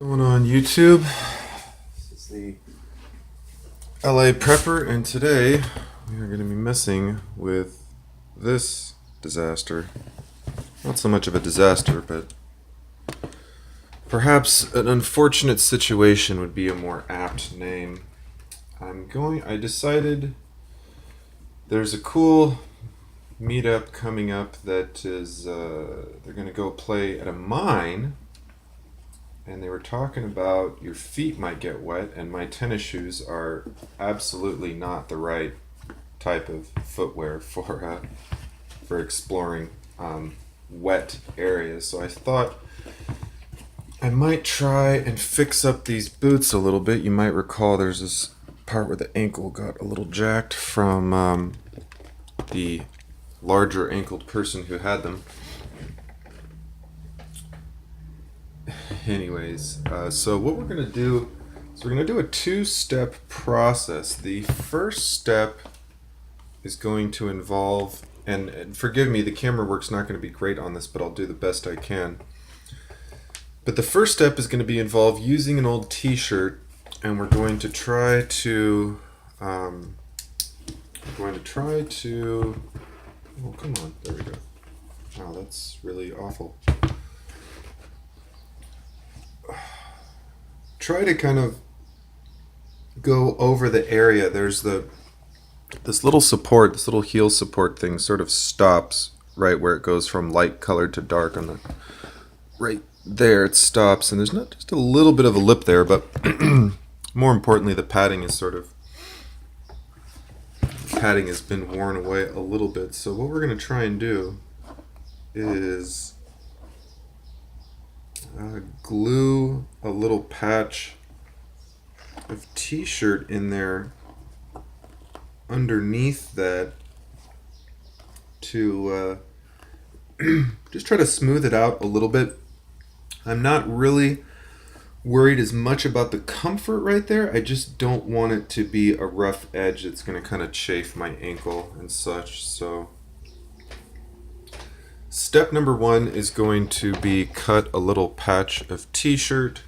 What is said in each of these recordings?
Going on YouTube. This is the LA Prepper, and today we are going to be messing with this disaster. Not so much of a disaster, but perhaps an unfortunate situation would be a more apt name. I decided there's a cool meetup coming up that is, they're going to go play at a mine. And they were talking about your feet might get wet, and my tennis shoes are absolutely not the right type of footwear for exploring wet areas. So I thought I might try and fix up these boots a little bit. You might recall there's this part where the ankle got a little jacked from the larger ankled person who had them. Anyways, so what we're going to do is we're going to do a two-step process. The first step is going to involve, and forgive me, the camera work's not going to be great on this, but I'll do the best I can. But the first step is going to involve using an old t-shirt, and we're going to try to, oh, come on, there we go. Wow, that's really awful. Try to kind of go over the area. There's this little support, this little heel support thing sort of stops right where it goes from light colored to dark on the right there. It stops, and there's not just a little bit of a lip there, but more importantly, the padding has been worn away a little bit. So what we're going to try and do is glue a little patch of t-shirt in there underneath that to just try to smooth it out a little bit. I'm not really worried as much about the comfort right there. I just don't want it to be a rough edge that's going to kind of chafe my ankle and such. So step number one is going to be cut a little patch of t-shirt.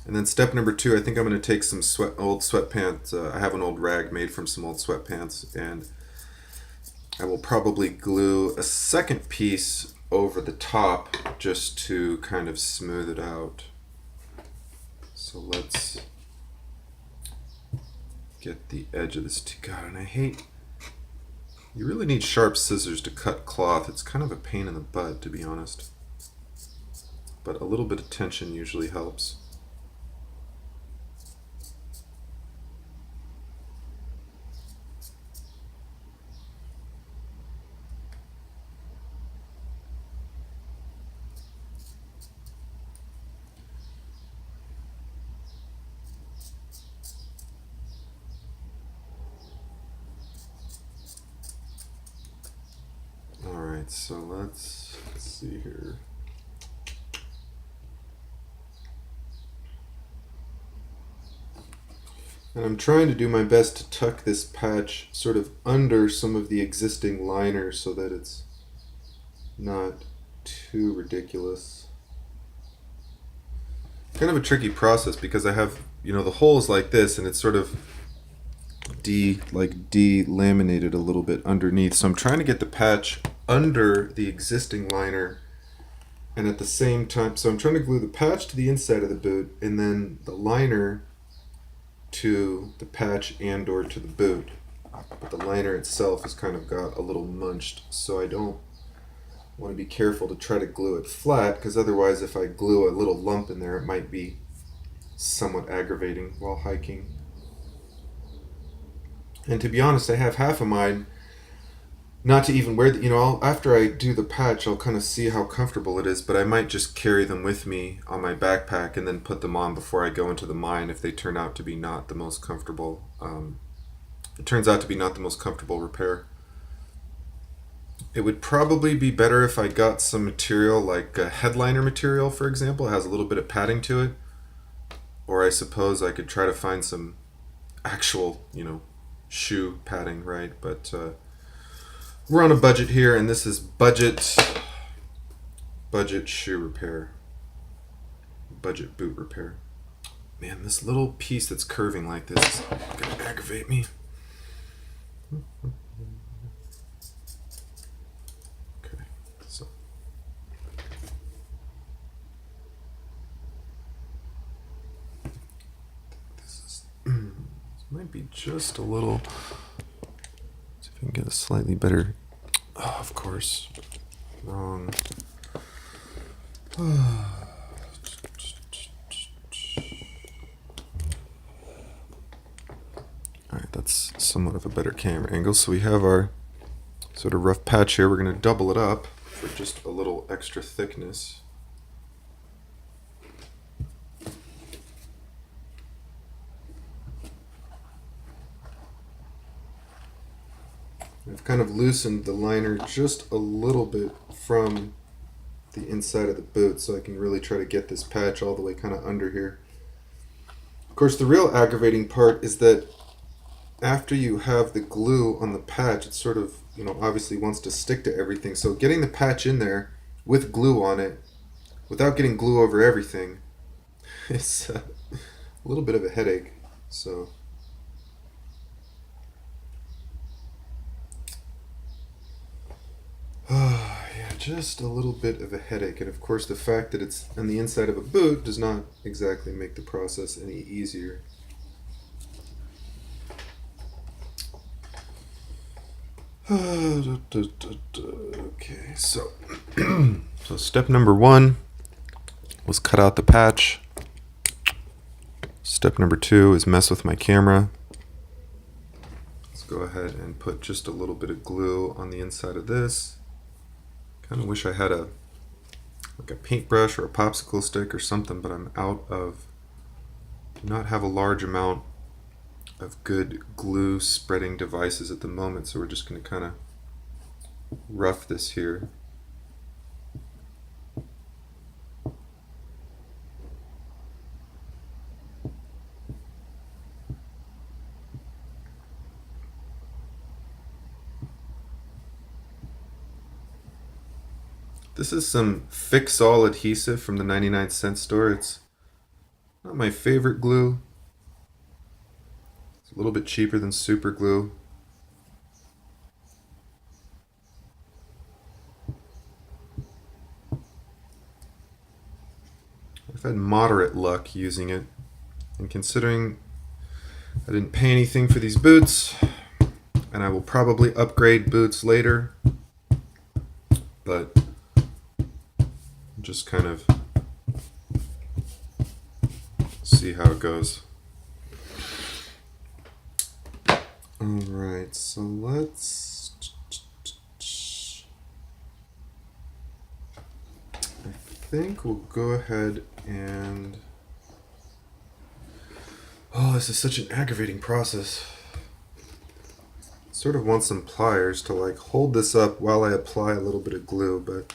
And then step number two, I think I'm going to take some old sweatpants. I have an old rag made from some old sweatpants, and I will probably glue a second piece over the top just to kind of smooth it out. So let's get the edge of this. God, and I hate. You really need sharp scissors to cut cloth. It's kind of a pain in the butt, to be honest. But a little bit of tension usually helps. Alright, so let's see here. And I'm trying to do my best to tuck this patch sort of under some of the existing liner so that it's not too ridiculous. Kind of a tricky process because I have, the holes like this, and it's sort of delaminated a little bit underneath. So I'm trying to get the patch under the existing liner, and at the same time, so I'm trying to glue the patch to the inside of the boot and then the liner to the patch and or to the boot. But the liner itself has kind of got a little munched, so I don't want to be careful to try to glue it flat, because otherwise if I glue a little lump in there, it might be somewhat aggravating while hiking. And to be honest, I have half of mine not to even wear after I do the patch, I'll kind of see how comfortable it is, but I might just carry them with me on my backpack and then put them on before I go into the mine if they turn out to be not the most comfortable. It turns out to be not the most comfortable repair. It would probably be better if I got some material like a headliner material, for example. It has a little bit of padding to it. Or I suppose I could try to find some actual, shoe padding, right? But we're on a budget here, and this is budget shoe repair, budget boot repair. Man, this little piece that's curving like this is gonna aggravate me. Okay, so this might be just a little. See if I can get a slightly better. Oh, of course, wrong. Alright, that's somewhat of a better camera angle. So we have our sort of rough patch here. We're going to double it up for just a little extra thickness. I've kind of loosened the liner just a little bit from the inside of the boot so I can really try to get this patch all the way kind of under here. Of course, the real aggravating part is that after you have the glue on the patch, it sort of, obviously wants to stick to everything. So getting the patch in there with glue on it, without getting glue over everything, is a little bit of a headache. So yeah, just a little bit of a headache. And of course, the fact that it's on the inside of a boot does not exactly make the process any easier. Okay, so step number 1 was cut out the patch. Step number 2 is mess with my camera. Let's go ahead and put just a little bit of glue on the inside of this. Kind of wish I had a paintbrush or a popsicle stick or something, but I'm out of, do not have a large amount of good glue spreading devices at the moment, so we're just going to kind of rough this here. This is some Fix-All adhesive from the 99-cent store. It's not my favorite glue. It's a little bit cheaper than super glue. I've had moderate luck using it, and considering I didn't pay anything for these boots, and I will probably upgrade boots later, but just kind of see how it goes. Alright, so let's, I think we'll go ahead and, this is such an aggravating process. Sort of want some pliers to hold this up while I apply a little bit of glue, but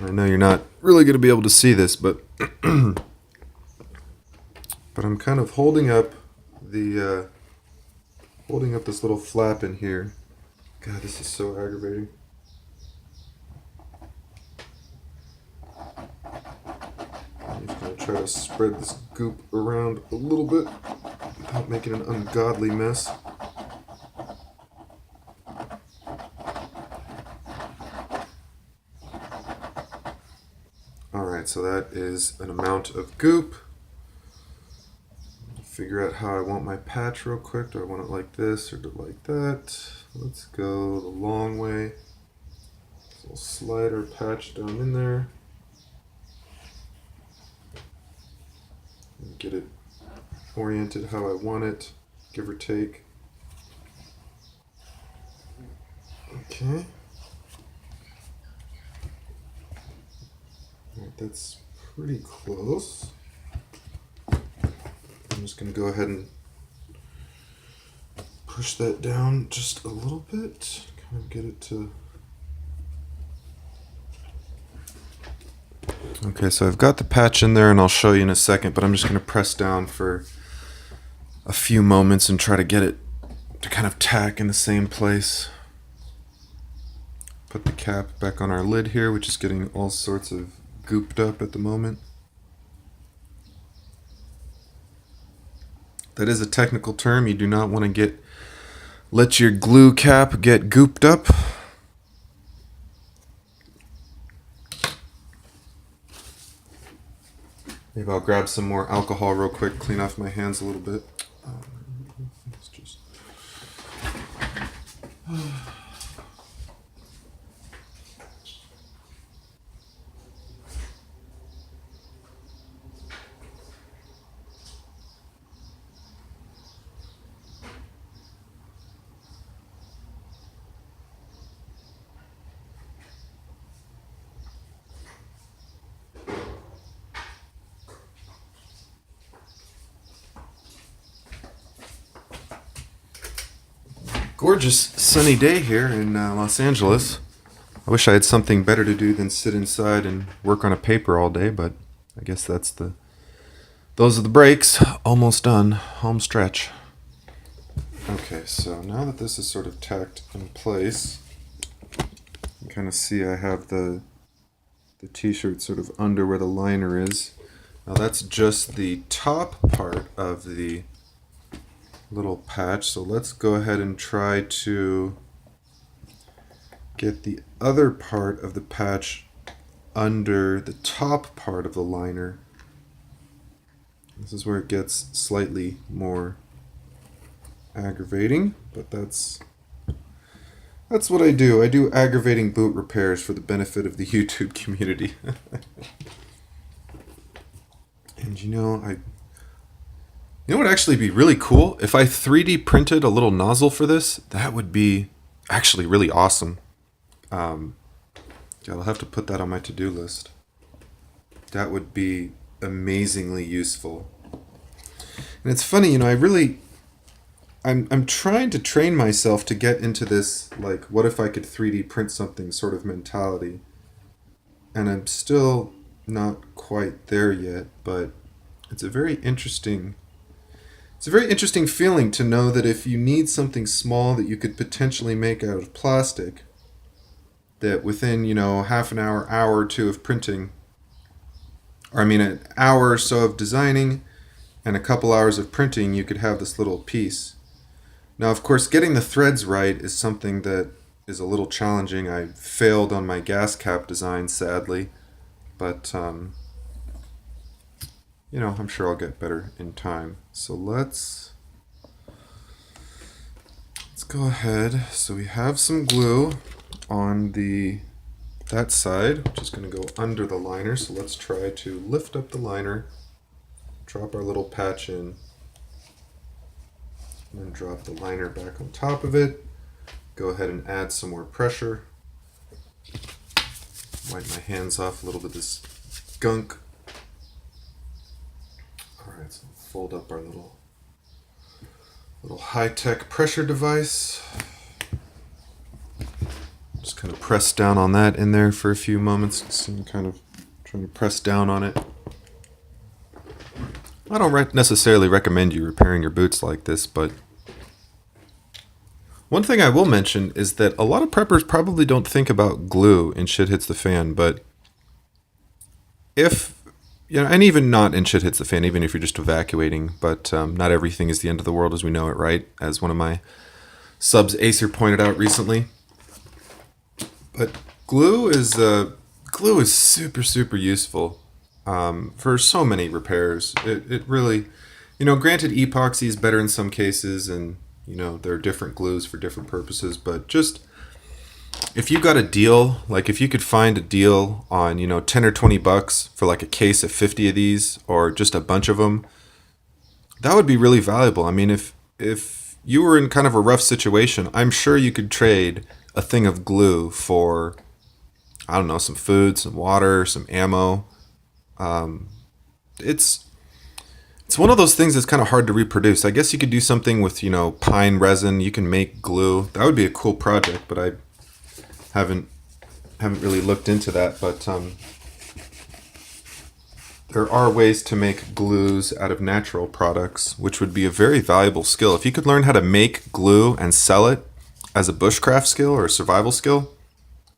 I know you're not really going to be able to see this, but but I'm kind of holding up the holding up this little flap in here. God, this is so aggravating. I'm just going to try to spread this goop around a little bit without making an ungodly mess. Alright, so that is an amount of goop. Figure out how I want my patch real quick. Do I want it like this or do I like that? Let's go the long way. So we'll slide our patch down in there. And get it oriented how I want it, give or take. Okay. Alright, that's pretty close. I'm just going to go ahead and push that down just a little bit, kind of get it to... Okay, so I've got the patch in there and I'll show you in a second, but I'm just going to press down for a few moments and try to get it to kind of tack in the same place. put the cap back on our lid here, which is getting all sorts of gooped up at the moment. That is a technical term. You do not want to let your glue cap get gooped up. Maybe I'll grab some more alcohol real quick, clean off my hands a little bit. Let's just... Gorgeous sunny day here in Los Angeles. I wish I had something better to do than sit inside and work on a paper all day, but I guess those are the breaks. Almost done. Home stretch. Okay, so now that this is sort of tacked in place, you can kind of see I have the t-shirt sort of under where the liner is. Now that's just the top part of the little patch, so let's go ahead and try to get the other part of the patch under the top part of the liner. This is where it gets slightly more aggravating, but that's what I do. I do aggravating boot repairs for the benefit of the YouTube community. And you know what would actually be really cool? If I 3D printed a little nozzle for this, that would be actually really awesome. I'll have to put that on my to-do list. That would be amazingly useful. And it's funny, you know, I'm trying to train myself to get into this, like, what if I could 3D print something sort of mentality. And I'm still not quite there yet, but it's a very interesting feeling to know that if you need something small that you could potentially make out of plastic, that within, you know, half an hour or two of printing, or I mean an hour or so of designing and a couple hours of printing, you could have this little piece. Now, of course, getting the threads right is something that is a little challenging. I failed on my gas cap design, sadly, but you know, I'm sure I'll get better in time. So let's go ahead. So we have some glue on that side, which is going to go under the liner. So let's try to lift up the liner, drop our little patch in, and then drop the liner back on top of it. Go ahead and add some more pressure. Wipe my hands off a little bit of this gunk. Alright, so fold up our little high-tech pressure device. Just kind of press down on that in there for a few moments. So I'm kind of trying to press down on it. I don't necessarily recommend you repairing your boots like this, but one thing I will mention is that a lot of preppers probably don't think about glue in Shit Hits the Fan, but if, you know, and even not in Shit Hits the Fan, even if you're just evacuating, but not everything is the end of the world as we know it, right? As one of my subs, Acer, pointed out recently. But glue is super, super useful for so many repairs. It really, you know, granted epoxy is better in some cases, and you know, there are different glues for different purposes, but just if you got a deal, like if you could find a deal on, you know, 10 or 20 bucks for like a case of 50 of these or just a bunch of them, that would be really valuable. I mean, if you were in kind of a rough situation, I'm sure you could trade a thing of glue for, I don't know, some food, some water, some ammo. It's one of those things that's kind of hard to reproduce. I guess you could do something with, you know, pine resin. You can make glue. That would be a cool project, but I haven't really looked into that. But there are ways to make glues out of natural products, which would be a very valuable skill. If you could learn how to make glue and sell it as a bushcraft skill or a survival skill,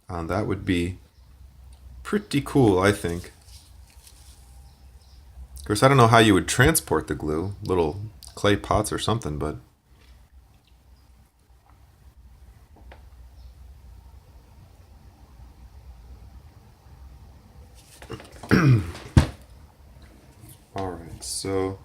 That would be pretty cool, I think. Of course, I don't know how you would transport the glue, little clay pots or something, but all right, so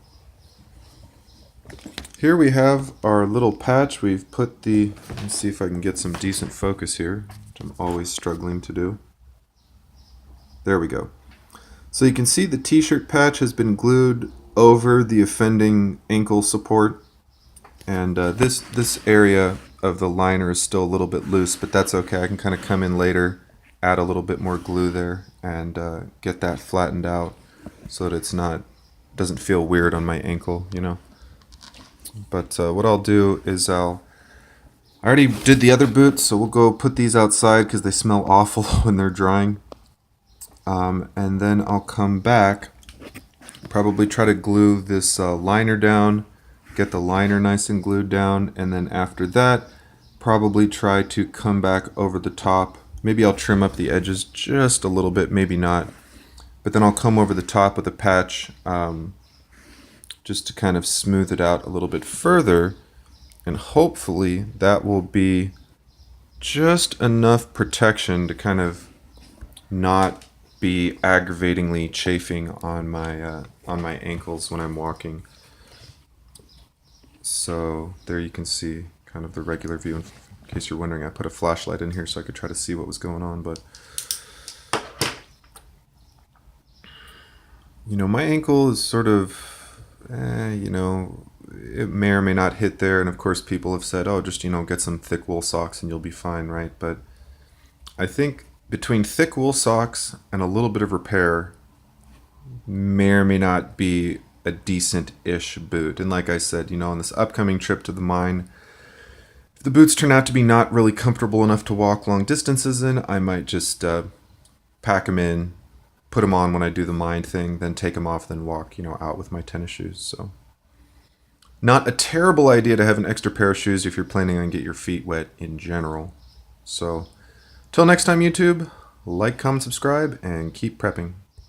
here we have our little patch. We've put the, let's see if I can get some decent focus here, which I'm always struggling to do. There we go. So you can see the t-shirt patch has been glued over the offending ankle support, and this area of the liner is still a little bit loose, but that's okay. I can kind of come in later, add a little bit more glue there, and get that flattened out so that it's not, doesn't feel weird on my ankle, you know. But what I'll do is I already did the other boots, so we'll go put these outside because they smell awful when they're drying. And then I'll come back, probably try to glue this liner down, get the liner nice and glued down, and then after that, probably try to come back over the top. Maybe I'll trim up the edges just a little bit, maybe not. But then I'll come over the top with a patch just to kind of smooth it out a little bit further, and hopefully that will be just enough protection to kind of not be aggravatingly chafing on my ankles when I'm walking. So there you can see kind of the regular view. In case you're wondering, I put a flashlight in here so I could try to see what was going on, but you know, my ankle is sort of, you know, it may or may not hit there, and of course people have said, oh, just, you know, get some thick wool socks and you'll be fine, right? But I think between thick wool socks and a little bit of repair may or may not be a decent-ish boot. And like I said, you know, on this upcoming trip to the mine, if the boots turn out to be not really comfortable enough to walk long distances in, I might just pack them in, put them on when I do the mine thing, then take them off, then walk, you know, out with my tennis shoes. So not a terrible idea to have an extra pair of shoes if you're planning on getting your feet wet in general. So till next time, YouTube, like, comment, subscribe, and keep prepping.